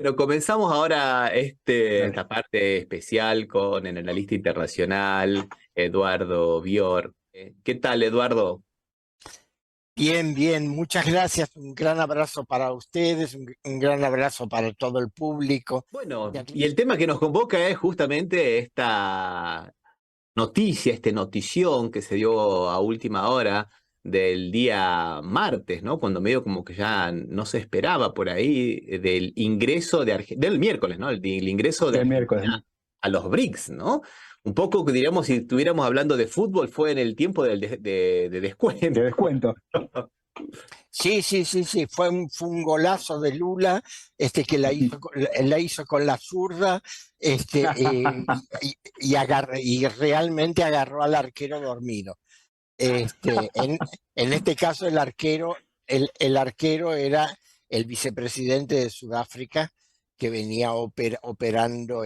Bueno, comenzamos ahora Dale. esta parte especial con el analista internacional Eduardo Bior. ¿Qué tal, Eduardo? Bien, bien, muchas gracias. Un gran abrazo para ustedes, un gran abrazo para todo el público. Bueno, Ya que- y el tema que nos convoca es justamente esta noticia, notición que se dio a última hora del día martes, ¿no? Cuando medio como que ya no se esperaba por ahí del ingreso de del miércoles, ¿no? El ingreso de El miércoles, Argentina ¿no? a los BRICS, ¿no? Un poco, diríamos, si estuviéramos hablando de fútbol, fue en el tiempo de De descuento. descuento. Sí, sí, sí, sí, fue un golazo de Lula, que la hizo con la zurda, y realmente agarró al arquero dormido. Este, en, en este caso el arquero era el vicepresidente de Sudáfrica que venía operando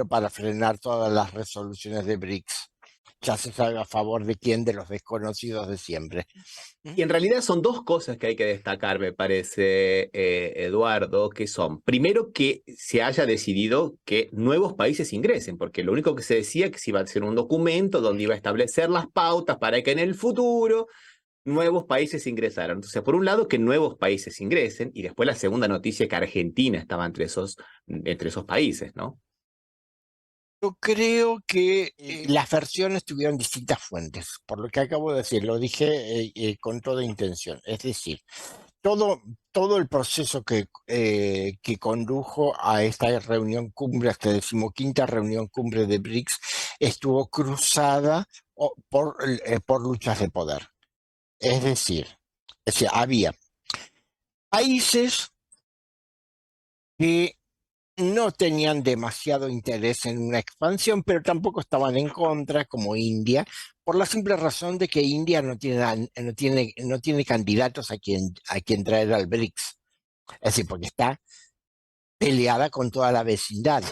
para frenar todas las resoluciones de BRICS. Ya se sabe a favor de quién, de los desconocidos de siempre. ¿Mm? Y en realidad son dos cosas que hay que destacar, me parece, Eduardo, que son, primero, que se haya decidido que nuevos países ingresen, porque lo único que se decía es que se iba a hacer un documento donde iba a establecer las pautas para que en el futuro nuevos países ingresaran. Entonces, por un lado, que nuevos países ingresen, y después la segunda noticia es que Argentina estaba entre esos países, ¿no? Yo creo que las versiones tuvieron distintas fuentes, por lo que acabo de decir, lo dije con toda intención. Es decir, todo, todo el proceso que condujo a esta reunión cumbre, a esta decimoquinta reunión cumbre de BRICS, estuvo cruzada por luchas de poder. Es decir, había países que no tenían demasiado interés en una expansión, pero tampoco estaban en contra, como India, por la simple razón de que India no tiene candidatos a quien traer al BRICS. Es decir, porque está peleada con toda la vecindad.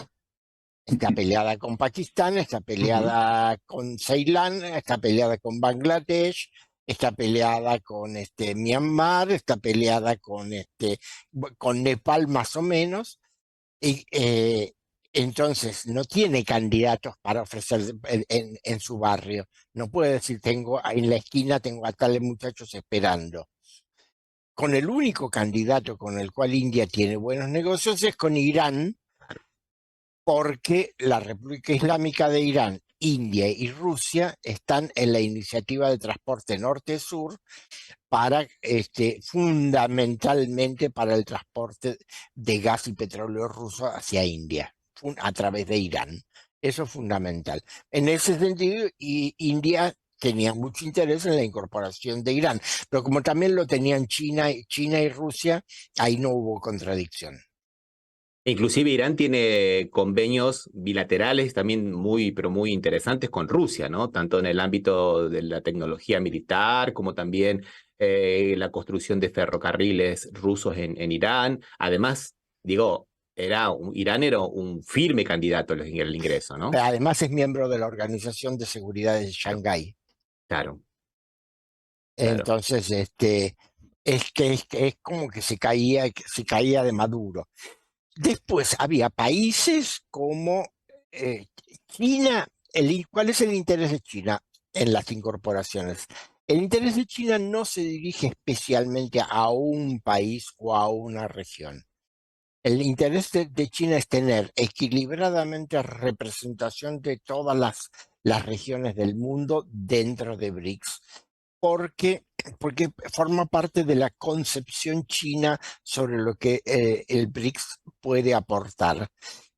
Está peleada con Pakistán, está Ujú. peleada con Ceilán, está peleada con Bangladesh, está peleada con Myanmar, está peleada con Nepal más o menos. Y, entonces no tiene candidatos para ofrecer en su barrio. No puede decir, en la esquina tengo a tales muchachos esperando. Con el único candidato con el cual India tiene buenos negocios es con Irán, porque la República Islámica de Irán, India y Rusia están en la iniciativa de transporte norte-sur para fundamentalmente para el transporte de gas y petróleo ruso hacia India, a través de Irán. Eso es fundamental. En ese sentido, India tenía mucho interés en la incorporación de Irán, pero como también lo tenían China y Rusia, ahí no hubo contradicción. Inclusive Irán tiene convenios bilaterales también muy, pero muy interesantes con Rusia, ¿no? Tanto en el ámbito de la tecnología militar como también la construcción de ferrocarriles rusos en Irán. Además, digo, Irán era un firme candidato al ingreso, ¿no? Además es miembro de la Organización de Seguridad de Claro, Shanghái. claro, claro. Entonces, es como que se caía de Maduro. Después había países como eh, China. ¿Cuál es el interés de China en las incorporaciones? El interés de China no se dirige especialmente a un país o a una región. El interés de China es tener equilibradamente representación de todas las regiones del mundo dentro de BRICS, porque, porque forma parte de la concepción china sobre lo que el BRICS puede aportar,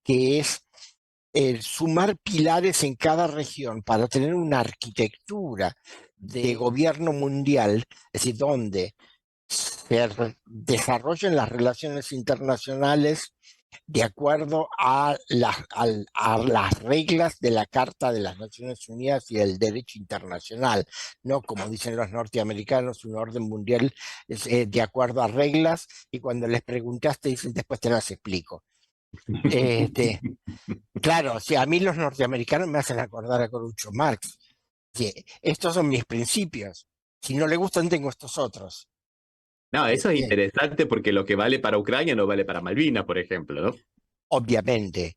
que es el sumar pilares en cada región para tener una arquitectura de gobierno mundial, es decir, donde desarrollen las relaciones internacionales de acuerdo a las reglas de la Carta de las Naciones Unidas y del derecho internacional, no como dicen los norteamericanos, un orden mundial de acuerdo a reglas, y cuando les preguntaste dicen después te las explico. Este, claro, si a mí los norteamericanos me hacen acordar a Groucho Marx. Sí, estos son mis principios. Si no le gustan, tengo estos otros. No, eso es Bien, interesante porque lo que vale para Ucrania no vale para Malvinas, por ejemplo, ¿no? obviamente.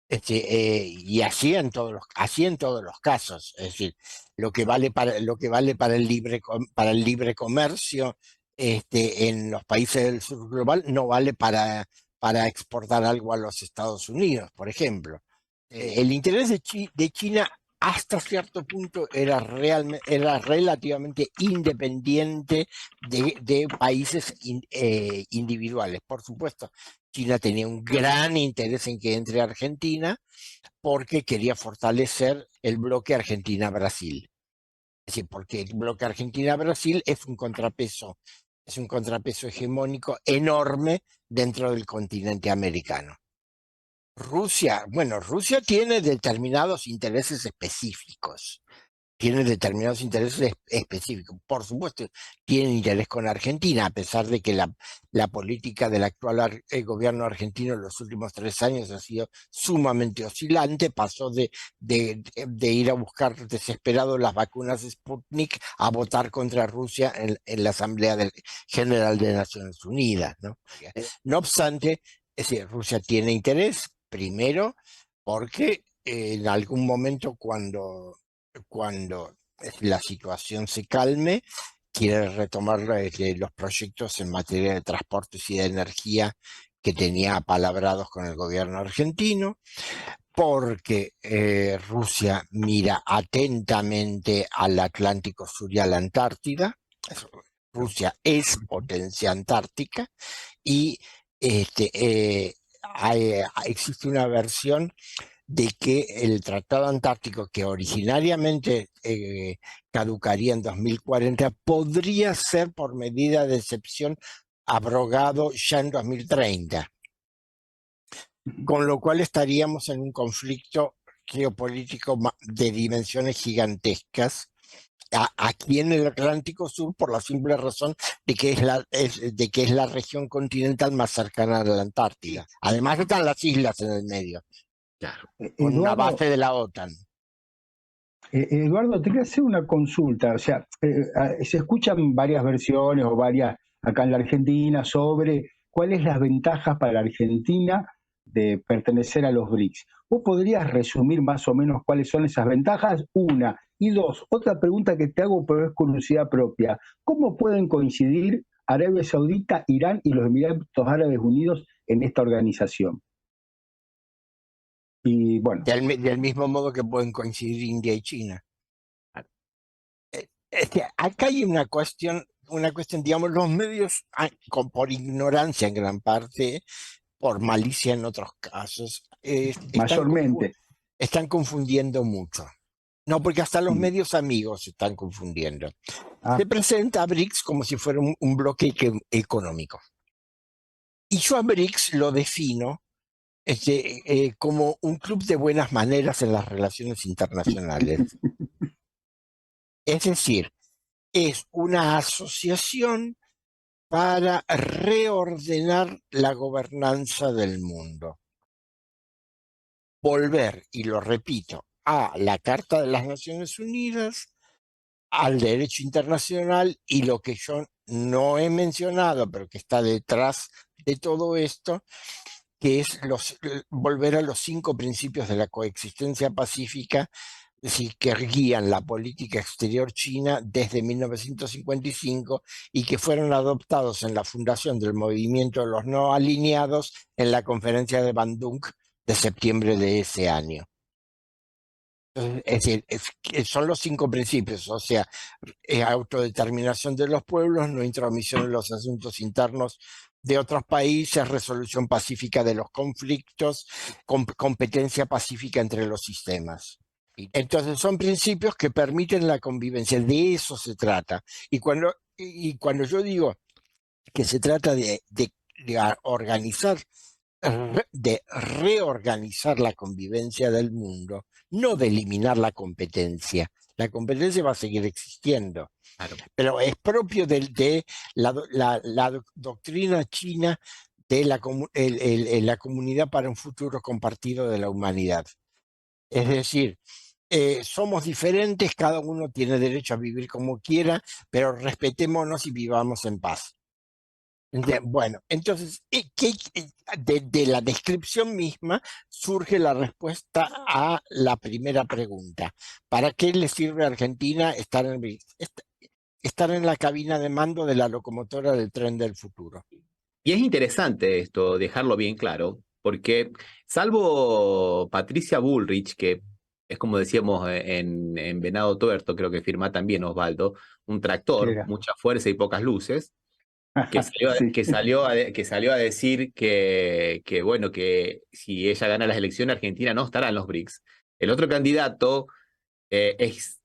Y así en todos los casos. Es decir, lo que vale para para el libre comercio en los países del sur global no vale para exportar algo a los Estados Unidos, por ejemplo. El interés de China hasta cierto punto era relativamente independiente de países individuales. Por supuesto, China tenía un gran interés en que entre Argentina porque quería fortalecer el bloque Argentina-Brasil. Es decir, porque el bloque Argentina-Brasil es un contrapeso hegemónico enorme dentro del continente americano. Rusia, bueno, Rusia tiene determinados intereses específicos. Tiene determinados intereses específicos. Por supuesto, tiene interés con Argentina, a pesar de que la política del actual gobierno argentino en los últimos 3 años ha sido sumamente oscilante. Pasó de ir a buscar desesperado las vacunas Sputnik a votar contra Rusia en la General de Naciones Unidas, ¿no? No obstante, es decir, Rusia tiene interés, primero, porque en algún momento cuando la situación se calme, quiere retomar los proyectos en materia de transportes y de energía que tenía apalabrados con el gobierno argentino, porque Rusia mira atentamente al Atlántico Sur y a la Antártida. Rusia es potencia antártica y este, existe una versión de que el Tratado Antártico, que originariamente caducaría en 2040, podría ser por medida de excepción abrogado ya en 2030, con lo cual estaríamos en un conflicto geopolítico de dimensiones gigantescas aquí en el Atlántico Sur por la simple razón de que es la región continental más cercana a la Antártida. Además están las islas en el medio, Claro. con una Eduardo, base de la OTAN. Eduardo, te quería hacer una consulta. O sea, se escuchan varias versiones o varias acá en la Argentina sobre cuáles las ventajas para la Argentina de pertenecer a los BRICS. ¿Vos podrías resumir más o menos cuáles son esas ventajas? Una. Y dos, otra pregunta que te hago, pero es curiosidad propia. ¿Cómo pueden coincidir Arabia Saudita, Irán y los Emiratos Árabes Unidos en esta organización? Y bueno, Del mismo modo que pueden coincidir India y China. Es que acá hay una cuestión, digamos, los medios, por ignorancia en gran parte, por malicia en otros casos, mayormente. están confundiendo mucho. No, porque hasta los Mm. medios amigos se están confundiendo. Ah, Se presenta a BRICS como si fuera un bloque económico. Y yo a BRICS lo defino como un club de buenas maneras en las relaciones internacionales. Es decir, es una asociación para reordenar la gobernanza del mundo. Volver, y lo repito, a la Carta de las Naciones Unidas, al derecho internacional y lo que yo no he mencionado, pero que está detrás de todo esto, que es volver a los 5 principios de la coexistencia pacífica, es decir, que guían la política exterior china desde 1955 y que fueron adoptados en la fundación del movimiento de los no alineados en la conferencia de Bandung de septiembre de ese año. Es decir, son los 5 principios, o sea, autodeterminación de los pueblos, no intromisión en los asuntos internos de otros países, resolución pacífica de los conflictos, competencia pacífica entre los sistemas. Entonces son principios que permiten la convivencia, de eso se trata. Y cuando yo digo que se trata de organizar, de reorganizar la convivencia del mundo, no de eliminar la competencia. La competencia va a seguir existiendo, Claro. pero es propio de la doctrina china de la comunidad para un futuro compartido de la humanidad. Es decir, somos diferentes, cada uno tiene derecho a vivir como quiera, pero respetémonos y vivamos en paz. Bueno, entonces, de la descripción misma surge la respuesta a la primera pregunta. ¿Para qué le sirve a Argentina estar en la cabina de mando de la locomotora del tren del futuro? Y es interesante esto, dejarlo bien claro, porque salvo Patricia Bullrich, que es como decíamos en Venado Tuerto, creo que firma también Osvaldo, un tractor, Era. mucha fuerza y pocas luces, Sí. que salió a decir bueno, que si ella gana las elecciones, Argentina no estará en los BRICS. El otro candidato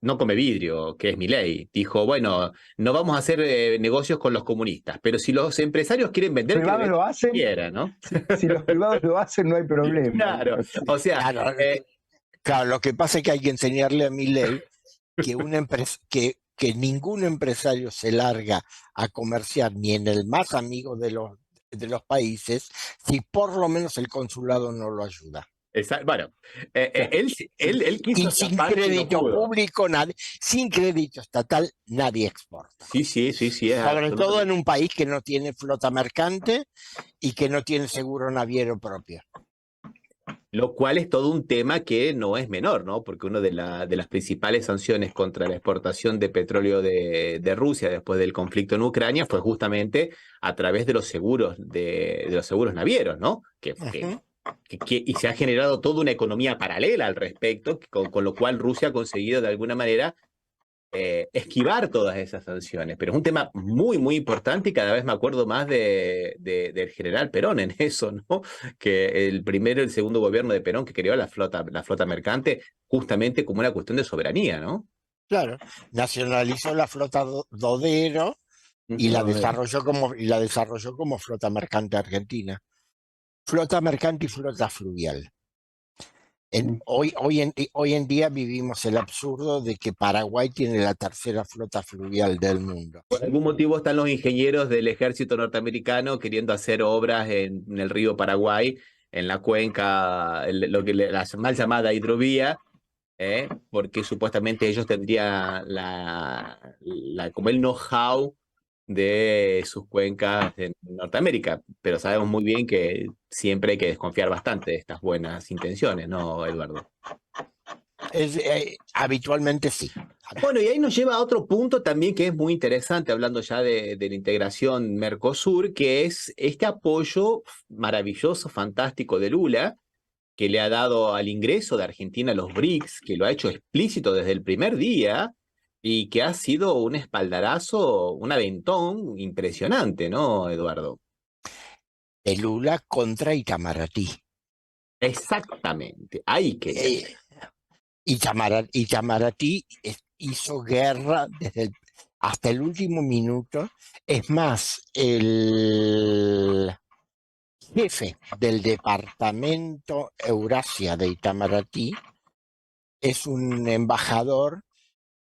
no come vidrio, que es Milei. Dijo, bueno, no vamos a hacer negocios con los comunistas, pero si los empresarios quieren vender, que Privados vender lo lo que hacen, quieran, ¿no? si los privados lo hacen no hay problema. Claro, Sí. o sea, Claro, claro, lo que pasa es que hay que enseñarle a Milei que, que ningún empresario se larga a comerciar ni en el más amigo de los países si por lo menos el consulado no lo ayuda. bueno, Claro. él quiso Y sin escapar y no crédito pudo. público, sin crédito estatal, nadie exporta. Sí, sí, sí, sí, es Sobre todo en absolutamente. un país que no tiene flota mercante y que no tiene seguro naviero propio. Lo cual es todo un tema que no es menor, ¿no? Porque una de las principales sanciones contra la exportación de petróleo de Rusia después del conflicto en Ucrania fue justamente a través de los seguros de los seguros navieros, ¿no? Ujú. Y se ha generado toda una economía paralela al respecto, con lo cual Rusia ha conseguido de alguna manera esquivar todas esas sanciones. Pero es un tema muy, muy importante y cada vez me acuerdo más del general Perón en eso, ¿no? Que el primero y el segundo gobierno de Perón que creó la flota mercante justamente como una cuestión de soberanía, ¿no? Claro, nacionalizó la flota Dodero y la desarrolló como flota mercante argentina. Flota mercante y flota fluvial. Hoy en día vivimos el absurdo de que Paraguay tiene la tercera flota fluvial del mundo. Por algún motivo están los ingenieros del ejército norteamericano queriendo hacer obras en el río Paraguay, en la cuenca, lo que la mal llamada hidrovía, porque supuestamente ellos tendrían como el know-how de sus cuencas en Norteamérica, pero sabemos muy bien que siempre hay que desconfiar bastante de estas buenas intenciones, ¿no, Eduardo? Habitualmente sí. Bueno, y ahí nos lleva a otro punto también que es muy interesante, hablando ya de la integración Mercosur, que es este apoyo maravilloso, fantástico de Lula, que le ha dado al ingreso de Argentina a los BRICS, que lo ha hecho explícito desde el primer día y que ha sido un espaldarazo, un aventón impresionante, ¿no, Eduardo? De Lula contra Itamaraty. Exactamente, ahí quería Eh, llegar. Itamaraty hizo guerra hasta el último minuto. Es más, el jefe del departamento Eurasia de Itamaraty es un embajador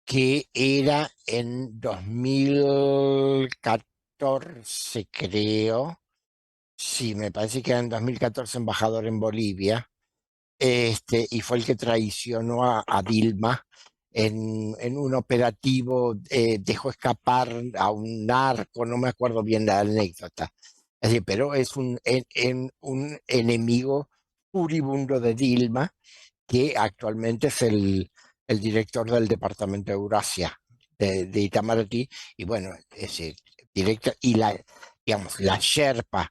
que era en 2014, creo. Sí, me parece que era en 2014 embajador en Bolivia. Y fue el que traicionó a Dilma en un operativo, dejó escapar a un narco, no me acuerdo bien la anécdota. Es decir, pero es un enemigo furibundo de Dilma, que actualmente es el director del Departamento de Eurasia de Itamaraty, y bueno, ese director, y digamos, la Sherpa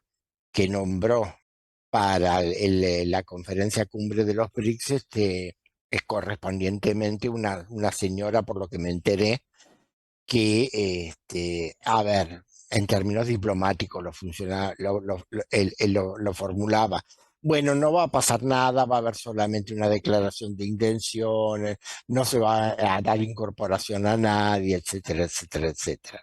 que nombró para la conferencia cumbre de los BRICS, es correspondientemente una señora, por lo que me enteré, que, a ver, en términos diplomáticos lo formulaba. Bueno, no va a pasar nada, va a haber solamente una declaración de intenciones, no se va a dar incorporación a nadie, etcétera, etcétera, etcétera.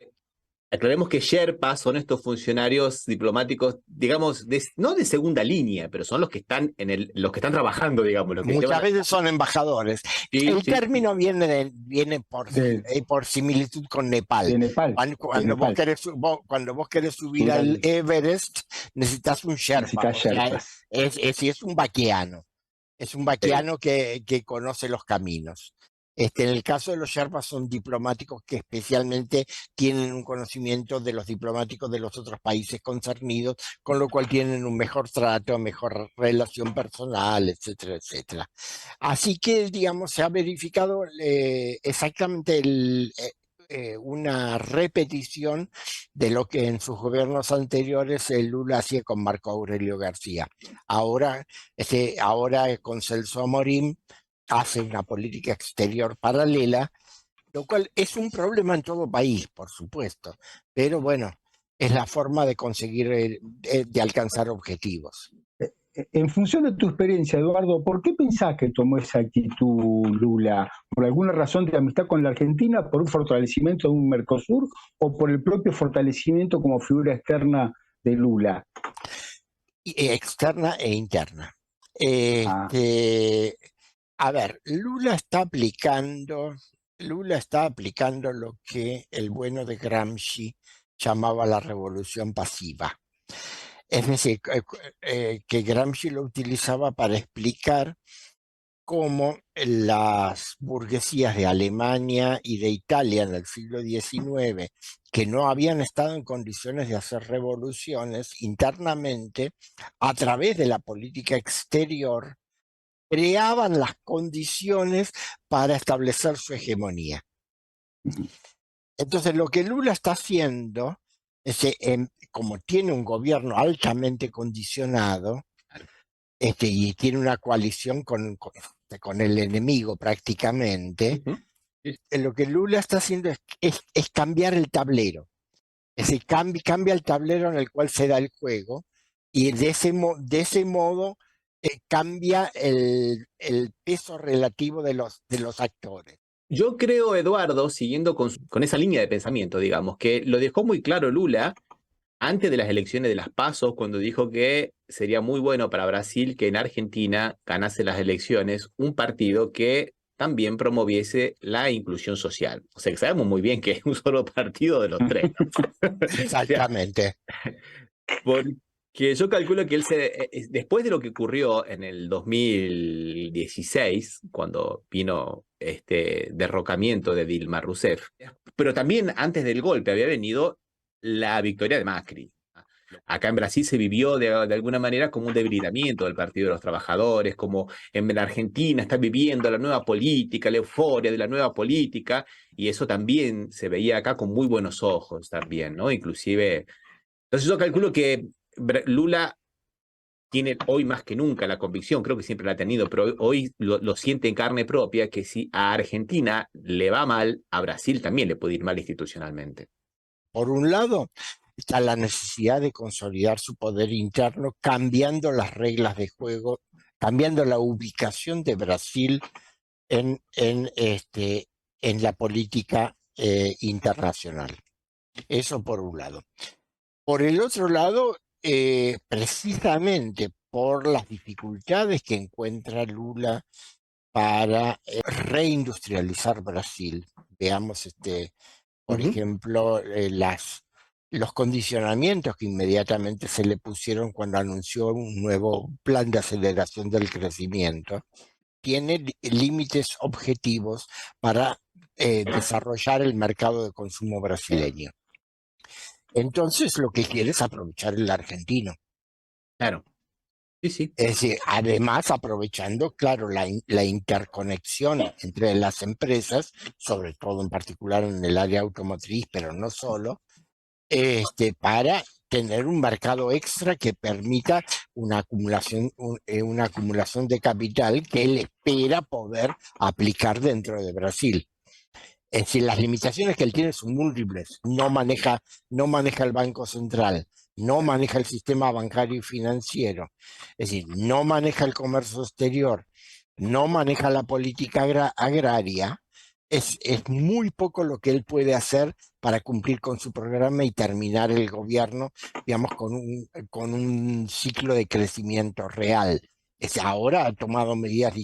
Aclaremos que Sherpas son estos funcionarios diplomáticos, digamos, no de segunda línea, pero son los que están los que están trabajando, digamos, los que llevan. Muchas veces son embajadores. Sí, El sí, término viene De por similitud con Nepal. Nepal. De Cuando Nepal. cuando vos querés subir al Everest, necesitas un Sherpa. Necesitas O sea, Sherpas. es un vaquiano. Es un sí. vaquiano que conoce los caminos. En el caso de los Sherpas son diplomáticos que especialmente tienen un conocimiento de los diplomáticos de los otros países concernidos, con lo cual tienen un mejor trato, mejor relación personal, etcétera, etcétera. Así que, digamos, se ha verificado exactamente una repetición de lo que en sus gobiernos anteriores Lula hacía con Marco Aurelio García. Ahora con Celso Amorín hace una política exterior paralela, lo cual es un problema en todo país, por supuesto, pero bueno, es la forma de conseguir, de alcanzar objetivos. En función de tu experiencia, Eduardo, ¿por qué pensás que tomó esa actitud Lula? ¿Por alguna razón de amistad con la Argentina, por un fortalecimiento de un Mercosur o por el propio fortalecimiento como figura externa de Lula? Externa e interna. Ah. A ver, Lula está aplicando lo que el bueno de Gramsci llamaba la revolución pasiva. Es decir, que Gramsci lo utilizaba para explicar cómo las burguesías de Alemania y de Italia en el siglo XIX, que no habían estado en condiciones de hacer revoluciones internamente, a través de la política exterior, creaban las condiciones para establecer su hegemonía. Entonces, lo que Lula está haciendo es que, como tiene un gobierno altamente condicionado, y tiene una coalición con el enemigo prácticamente, lo que Lula está haciendo es cambiar el tablero. Es decir, cambia el tablero en el cual se da el juego y de ese modo cambia el peso relativo de los actores. Yo creo, Eduardo, siguiendo con esa línea de pensamiento, digamos, que lo dejó muy claro Lula antes de las elecciones de las PASO, cuando dijo que sería muy bueno para Brasil que en Argentina ganase las elecciones un partido que también promoviese la inclusión social. O sea, que sabemos muy bien que es un solo partido de los tres, ¿no? Exactamente. Porque yo calculo que él después de lo que ocurrió en el 2016, cuando vino este derrocamiento de Dilma Rousseff, pero también antes del golpe había venido la victoria de Macri. Acá en Brasil se vivió de alguna manera como un debilitamiento del Partido de los Trabajadores, como en la Argentina está viviendo la nueva política, la euforia de la nueva política, y eso también se veía acá con muy buenos ojos también, ¿no? Inclusive, entonces yo calculo que Lula tiene hoy más que nunca la convicción, creo que siempre la ha tenido, pero hoy lo siente en carne propia, que si a Argentina le va mal, a Brasil también le puede ir mal institucionalmente. Por un lado, está la necesidad de consolidar su poder interno, cambiando las reglas de juego, cambiando la ubicación de Brasil en la política internacional. Eso por un lado. Por el otro lado, precisamente por las dificultades que encuentra Lula para reindustrializar Brasil. Veamos, por ejemplo, los condicionamientos que inmediatamente se le pusieron cuando anunció un nuevo plan de aceleración del crecimiento. Tiene límites objetivos para desarrollar el mercado de consumo brasileño. Entonces, lo que quiere es aprovechar el argentino. Claro. Sí, sí. Es decir, además aprovechando, claro, la interconexión entre las empresas, sobre todo en particular en el área automotriz, pero no solo, para tener un mercado extra que permita una acumulación de capital que él espera poder aplicar dentro de Brasil. Es decir, las limitaciones que él tiene son múltiples. No maneja el Banco Central, no maneja el sistema bancario y financiero, es decir, no maneja el comercio exterior, no maneja la política agraria. Es muy poco lo que él puede hacer para cumplir con su programa y terminar el gobierno, digamos, con un ciclo de crecimiento real. Ahora ha tomado medidas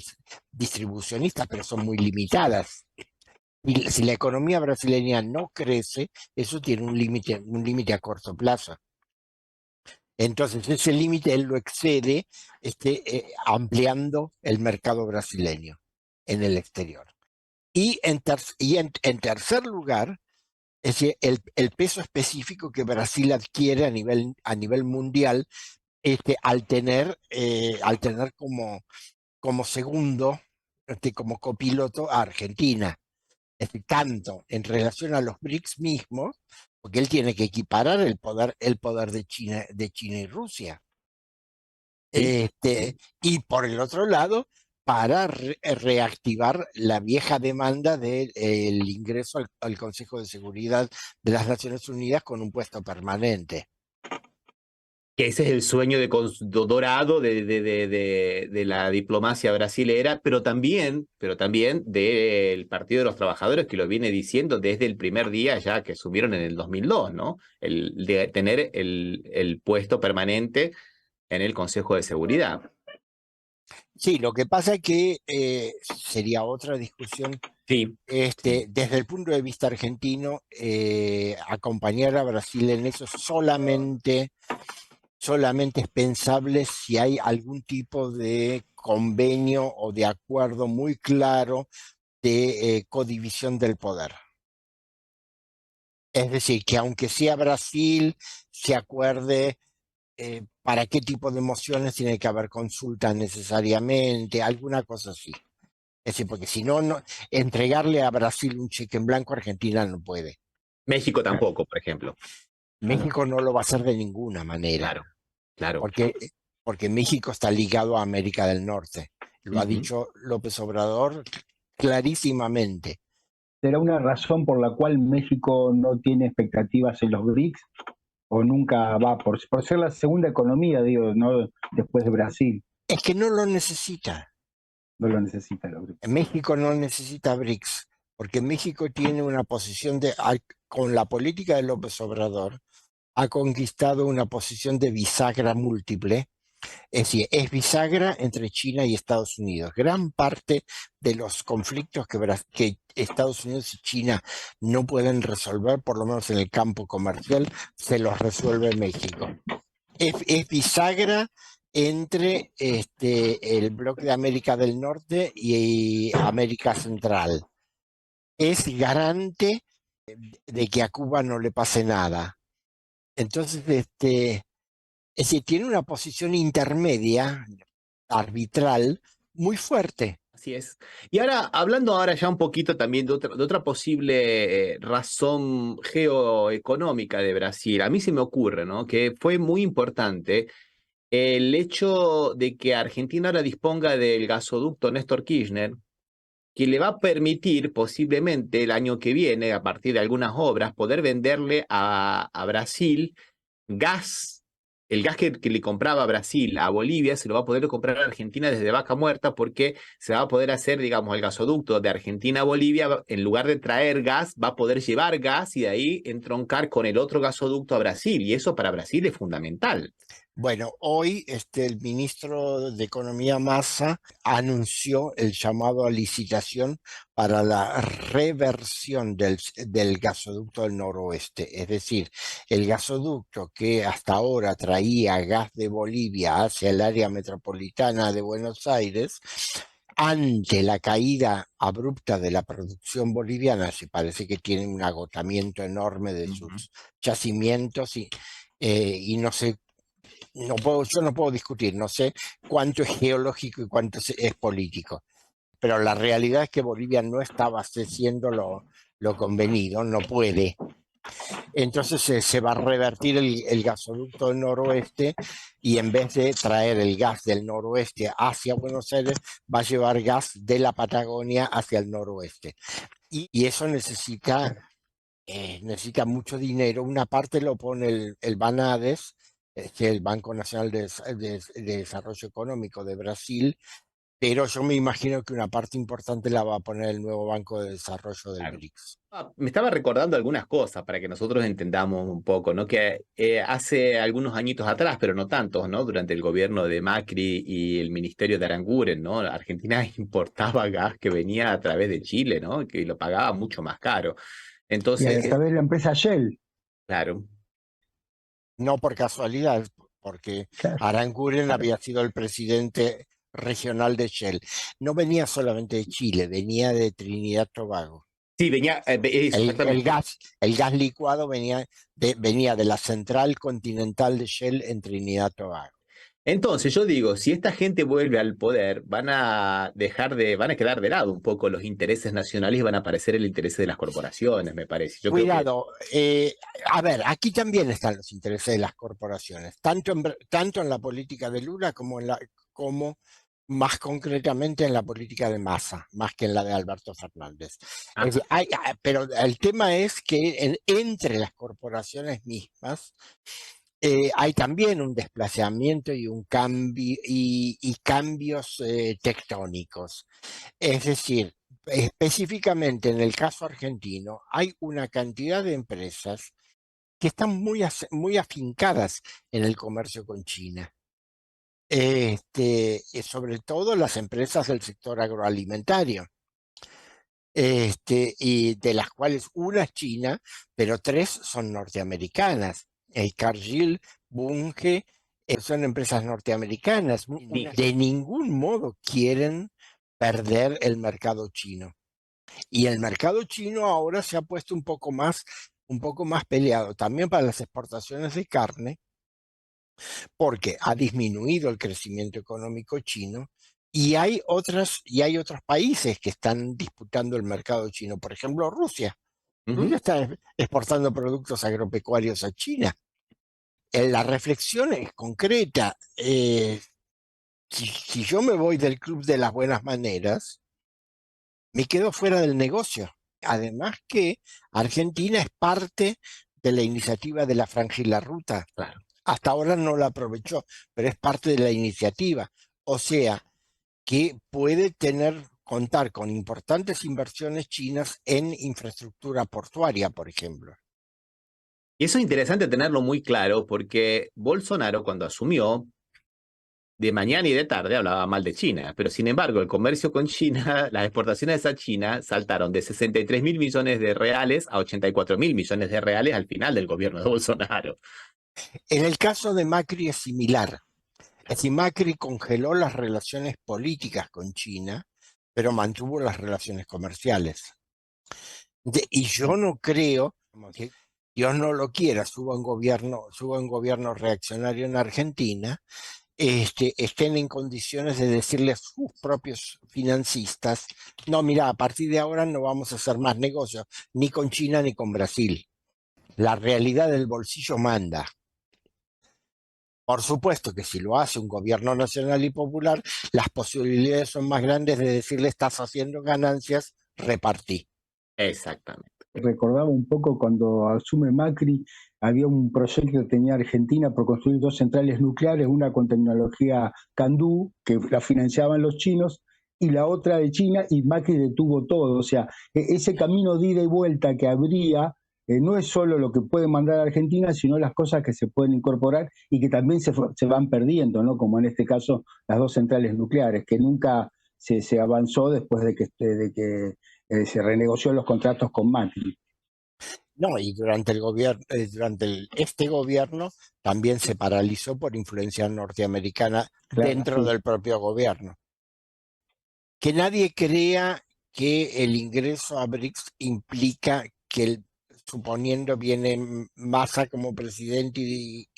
distribucionistas, pero son muy limitadas. Y si la economía brasileña no crece, eso tiene un límite a corto plazo. Entonces ese límite él lo excede ampliando el mercado brasileño en el exterior. En tercer lugar, es decir, el peso específico que Brasil adquiere a nivel mundial, al tener como segundo, como copiloto a Argentina. Es decir, tanto en relación a los BRICS mismos, porque él tiene que equiparar el poder de China y Rusia. Sí. Y por el otro lado, para reactivar la vieja demanda del ingreso al Consejo de Seguridad de las Naciones Unidas con un puesto permanente. Que ese es el sueño dorado de la diplomacia brasilera, pero también del Partido de los Trabajadores, que lo viene diciendo desde el primer día ya que asumieron en el 2002, ¿no? El de tener el puesto permanente en el Consejo de Seguridad. Sí, lo que pasa es que sería otra discusión. Sí, sí. Desde el punto de vista argentino, acompañar a Brasil en eso solamente es pensable si hay algún tipo de convenio o de acuerdo muy claro de codivisión del poder. Es decir, que aunque sea Brasil, se acuerde para qué tipo de mociones tiene que haber consulta necesariamente, alguna cosa así. Es decir, porque si no, entregarle a Brasil un cheque en blanco, Argentina no puede. México tampoco, por ejemplo. México no lo va a hacer de ninguna manera, Claro, claro. porque, porque México está ligado a América del Norte. Lo ha Ujú. dicho López Obrador clarísimamente. ¿Será una razón por la cual México no tiene expectativas en los BRICS o nunca va por ser la segunda economía, digo, no después de Brasil? Es que no lo necesita. No lo necesita los BRICS. México no necesita BRICS, porque México tiene una posición con la política de López Obrador, ha conquistado una posición de bisagra múltiple. Es decir, es bisagra entre China y Estados Unidos. Gran parte de los conflictos que Estados Unidos y China no pueden resolver, por lo menos en el campo comercial, se los resuelve México. Es bisagra entre el bloque de América del Norte y América Central. Es garante de que a Cuba no le pase nada. Entonces, es decir, tiene una posición intermedia, arbitral, muy fuerte. Así es. Y ahora, hablando ahora ya un poquito también de otra posible razón geoeconómica de Brasil, a mí se me ocurre, ¿no? Que fue muy importante el hecho de que Argentina ahora disponga del gasoducto Néstor Kirchner, que le va a permitir posiblemente el año que viene, a partir de algunas obras, poder venderle a Brasil gas. El gas que le compraba Brasil a Bolivia se lo va a poder comprar a Argentina desde Vaca Muerta, porque se va a poder hacer, digamos, el gasoducto de Argentina a Bolivia. En lugar de traer gas, va a poder llevar gas y de ahí entroncar con el otro gasoducto a Brasil. Y eso para Brasil es fundamental. Bueno, hoy el ministro de Economía Massa anunció el llamado a licitación para la reversión del gasoducto del noroeste. Es decir, el gasoducto que hasta ahora traía gas de Bolivia hacia el área metropolitana de Buenos Aires, ante la caída abrupta de la producción boliviana, se parece que tiene un agotamiento enorme de sus yacimientos y no sé. Yo no puedo discutir, no sé cuánto es geológico y cuánto es político, pero la realidad es que Bolivia no está abasteciendo lo convenido, no puede. Entonces se va a revertir el gasoducto del noroeste y en vez de traer el gas del noroeste hacia Buenos Aires, va a llevar gas de la Patagonia hacia el noroeste. Y eso necesita mucho dinero. Una parte lo pone el Banades, que es el Banco Nacional de Desarrollo Económico de Brasil, pero yo me imagino que una parte importante la va a poner el nuevo Banco de Desarrollo del Claro. BRICS. Me estaba recordando algunas cosas para que nosotros entendamos un poco, ¿no? Que hace algunos añitos atrás, pero no tantos, ¿no? Durante el gobierno de Macri y el ministerio de Aranguren, ¿no? Argentina importaba gas que venía a través de Chile, ¿no? Que lo pagaba mucho más caro. Y a Entonces, través de la empresa Shell. claro, No por casualidad, porque Claro. Aranguren había sido el presidente regional de Shell. No venía solamente de Chile, venía de Trinidad y Tobago. Sí, venía, El exactamente. gas licuado venía de la central continental de Shell en Trinidad y Tobago. Entonces yo digo, si esta gente vuelve al poder, van a quedar de lado un poco los intereses nacionales y van a aparecer el interés de las corporaciones, me parece. Yo creo que Cuidado, a ver, aquí también están los intereses de las corporaciones, tanto en la política de Lula como más concretamente en la política de Massa, más que en la de Alberto Fernández. Pero el tema es que entre las corporaciones mismas hay también un desplazamiento y un cambio y cambios tectónicos. Es decir, específicamente en el caso argentino, hay una cantidad de empresas que están muy afincadas en el comercio con China. Sobre todo las empresas del sector agroalimentario, y de las cuales una es china, pero 3 son norteamericanas. Cargill, Bunge, son empresas norteamericanas. De ningún modo quieren perder el mercado chino. Y el mercado chino ahora se ha puesto un poco más peleado también para las exportaciones de carne, porque ha disminuido el crecimiento económico chino y hay otros países que están disputando el mercado chino. Por ejemplo, Rusia. Rusia está exportando productos agropecuarios a China. La reflexión es concreta. Si yo me voy del club de las buenas maneras, me quedo fuera del negocio. Además que Argentina es parte de la iniciativa de la Franja y la Ruta. claro. Hasta ahora no la aprovechó, pero es parte de la iniciativa. O sea, que puede contar con importantes inversiones chinas en infraestructura portuaria, por ejemplo. Y eso es interesante tenerlo muy claro porque Bolsonaro cuando asumió, de mañana y de tarde hablaba mal de China, pero sin embargo el comercio con China, las exportaciones a China saltaron de 63.000 millones de reales a 84.000 millones de reales al final del gobierno de Bolsonaro. En el caso de Macri es similar. Es decir, Macri congeló las relaciones políticas con China, pero mantuvo las relaciones comerciales. Y yo no creo que Dios no lo quiera, suba un gobierno reaccionario en Argentina, estén en condiciones de decirle a sus propios financistas, no, mira, a partir de ahora no vamos a hacer más negocios, ni con China ni con Brasil. La realidad del bolsillo manda. Por supuesto que si lo hace un gobierno nacional y popular, las posibilidades son más grandes de decirle estás haciendo ganancias, repartí. Exactamente. Recordaba un poco cuando asume Macri, había un proyecto que tenía Argentina por construir 2 centrales nucleares, una con tecnología Candú, que la financiaban los chinos, y la otra de China, y Macri detuvo todo. O sea, ese camino de ida y vuelta que habría, no es solo lo que puede mandar a Argentina, sino las cosas que se pueden incorporar y que también se van perdiendo, ¿no? Como en este caso las 2 centrales nucleares, que nunca se avanzó después de que se renegoció los contratos con Macri. No, y durante este gobierno también se paralizó por influencia norteamericana dentro del propio gobierno. Que nadie crea que el ingreso a BRICS implica que, suponiendo viene Massa como presidente y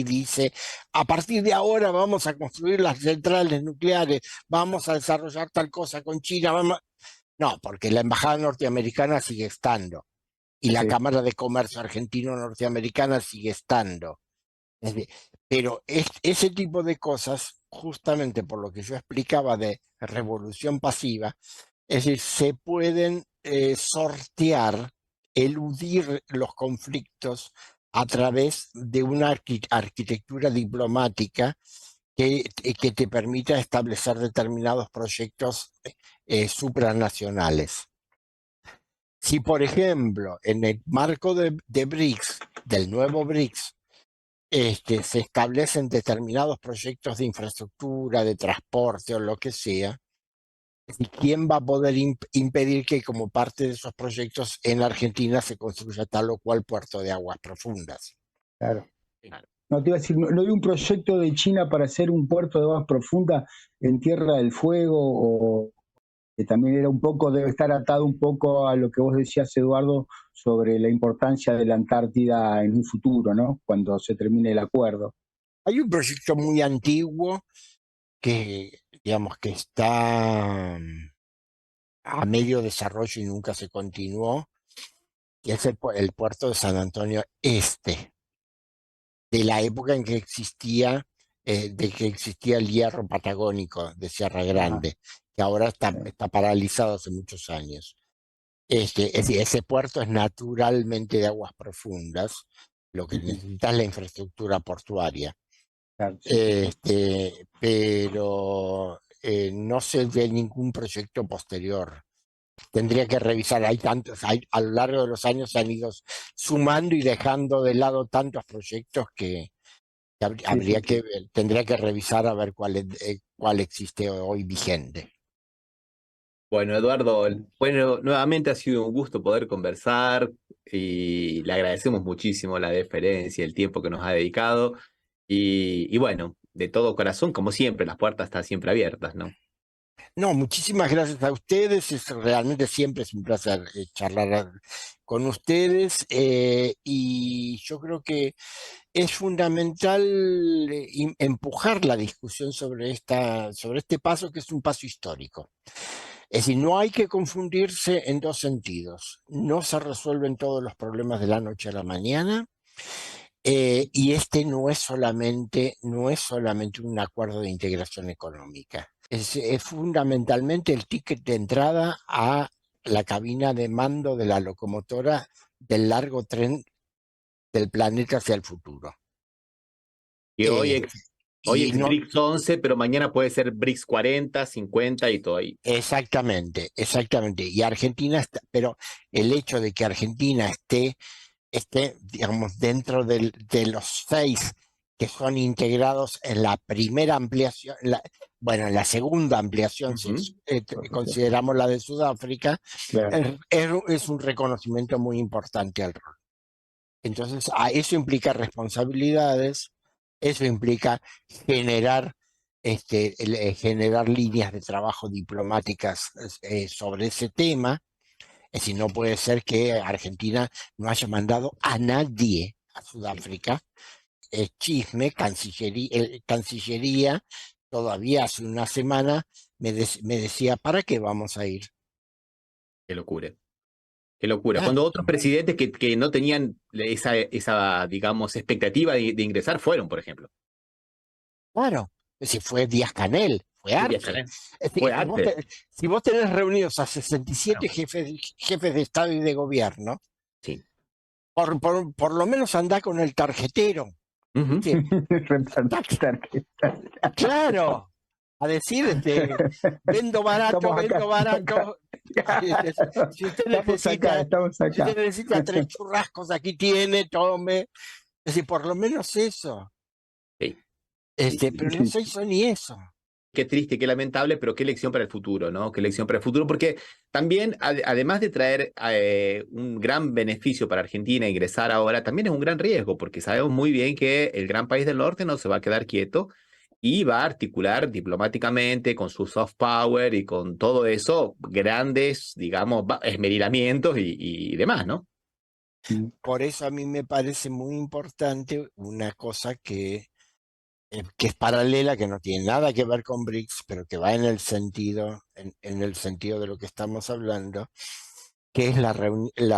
dice, a partir de ahora vamos a construir las centrales nucleares, vamos a desarrollar tal cosa con China, No, porque la embajada norteamericana sigue estando y la Cámara de Comercio argentino-norteamericana sigue estando. Pero ese tipo de cosas, justamente por lo que yo explicaba de revolución pasiva, es decir, se pueden sortear, eludir los conflictos a través de una arquitectura diplomática que te permita establecer determinados proyectos supranacionales. Si, por ejemplo, en el marco de BRICS, del nuevo BRICS, se establecen determinados proyectos de infraestructura, de transporte o lo que sea, ¿quién va a poder impedir que como parte de esos proyectos en Argentina se construya tal o cual puerto de aguas profundas? Claro. No te iba a decir, ¿no hay un proyecto de China para hacer un puerto de aguas profundas en Tierra del Fuego? O que también era un poco, debe estar atado un poco a lo que vos decías, Eduardo, sobre la importancia de la Antártida en un futuro, ¿no? Cuando se termine el acuerdo. Hay un proyecto muy antiguo que, digamos, que está a medio desarrollo y nunca se continuó, que es el puerto de San Antonio Este, de la época en que existía, de que existía el hierro patagónico de Sierra Ah, Grande, que ahora sí. está paralizado hace muchos años. Es decir, ese puerto es naturalmente de aguas profundas, lo que Ujú, necesita es la infraestructura portuaria. claro, sí, sí, sí. Pero no se ve ningún proyecto posterior. Tendría que revisar, hay tantos, a lo largo de los años se han ido sumando y dejando de lado tantos proyectos que Sí, sí, sí. tendría que revisar a ver cuál existe hoy vigente. Bueno, Eduardo, bueno, nuevamente ha sido un gusto poder conversar y le agradecemos muchísimo la deferencia, el tiempo que nos ha dedicado y bueno, de todo corazón, como siempre, las puertas están siempre abiertas, ¿no? No, muchísimas gracias a ustedes. Realmente siempre es un placer charlar con ustedes y yo creo que es fundamental empujar la discusión sobre este paso que es un paso histórico. Es decir, no hay que confundirse en dos sentidos. No se resuelven todos los problemas de la noche a la mañana. Y este no es solamente un acuerdo de integración económica. Es fundamentalmente el ticket de entrada a la cabina de mando de la locomotora del largo tren del planeta hacia el futuro. Y Eh, hoy y es no, BRICS 11, pero mañana puede ser BRICS 40, 50 y todo ahí. exactamente, exactamente. Y Argentina está, pero el hecho de que Argentina digamos, dentro de los 6 que son integrados en la primera ampliación, bueno, en la segunda ampliación, si Ujú. consideramos la de Sudáfrica, Claro. es un reconocimiento muy importante al rol. Entonces, eso implica responsabilidades, eso implica generar, generar líneas de trabajo diplomáticas sobre ese tema. Es decir, no puede ser que Argentina no haya mandado a nadie a Sudáfrica. Chisme, Cancillería, todavía hace una semana me decía, ¿para qué vamos a ir? Qué locura. Qué locura. Ah, Cuando otros presidentes que no tenían esa, digamos, expectativa de ingresar fueron, por ejemplo. claro, si fue Díaz Canel, fue Díaz Arce. Canel. Es Fue decir, antes. si vos tenés reunidos a Claro. 67 jefes de Estado y de Gobierno, Sí. por lo menos anda con el tarjetero. Ujú. ¿Viste? Repartir tarjetas. Claro, a decir, vendo Estamos acá. barato. Si usted Estamos acá, necesita, estamos si usted acá. necesita 3 churrascos, aquí tiene, tome. Es decir, por lo menos eso. Sí, sí, sí, Pero sí. no Sí, se hizo ni eso. Qué triste, qué lamentable, pero qué lección para el futuro, ¿no? Qué lección para el futuro, porque también, además de traer un gran beneficio para Argentina ingresar ahora, también es un gran riesgo, porque sabemos muy bien que el gran país del norte no se va a quedar quieto y va a articular diplomáticamente con su soft power y con todo eso grandes, digamos, esmerilamientos y demás, ¿no? sí. Por eso a mí me parece muy importante una cosa que es paralela, que no tiene nada que ver con BRICS, pero que va en el sentido de lo que estamos hablando, que es la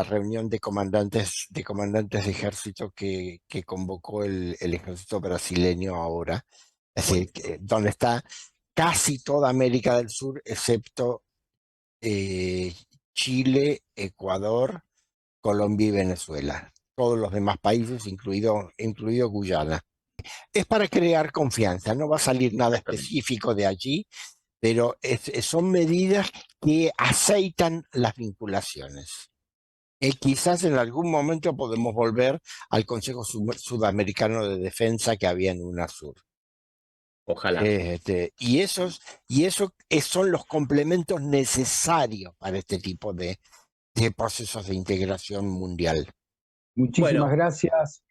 reunión de comandantes de ejército que convocó el ejército brasileño ahora, es decir, Buenísimo. donde está casi toda América del Sur, excepto eh, Chile, Ecuador, Colombia y Venezuela. Todos los demás países, incluido Guyana. Es para crear confianza, no va a salir nada Exactamente. específico de allí, pero son medidas que aceitan las vinculaciones. Quizás en algún momento podemos volver al Consejo Sudamericano de Defensa que había en UNASUR. Ojalá. Y eso son los complementos necesarios para este tipo de procesos de integración mundial. Muchísimas Bueno, gracias.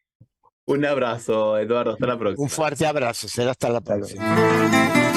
Un abrazo, Eduardo, hasta la próxima. Un fuerte abrazo, será hasta la próxima.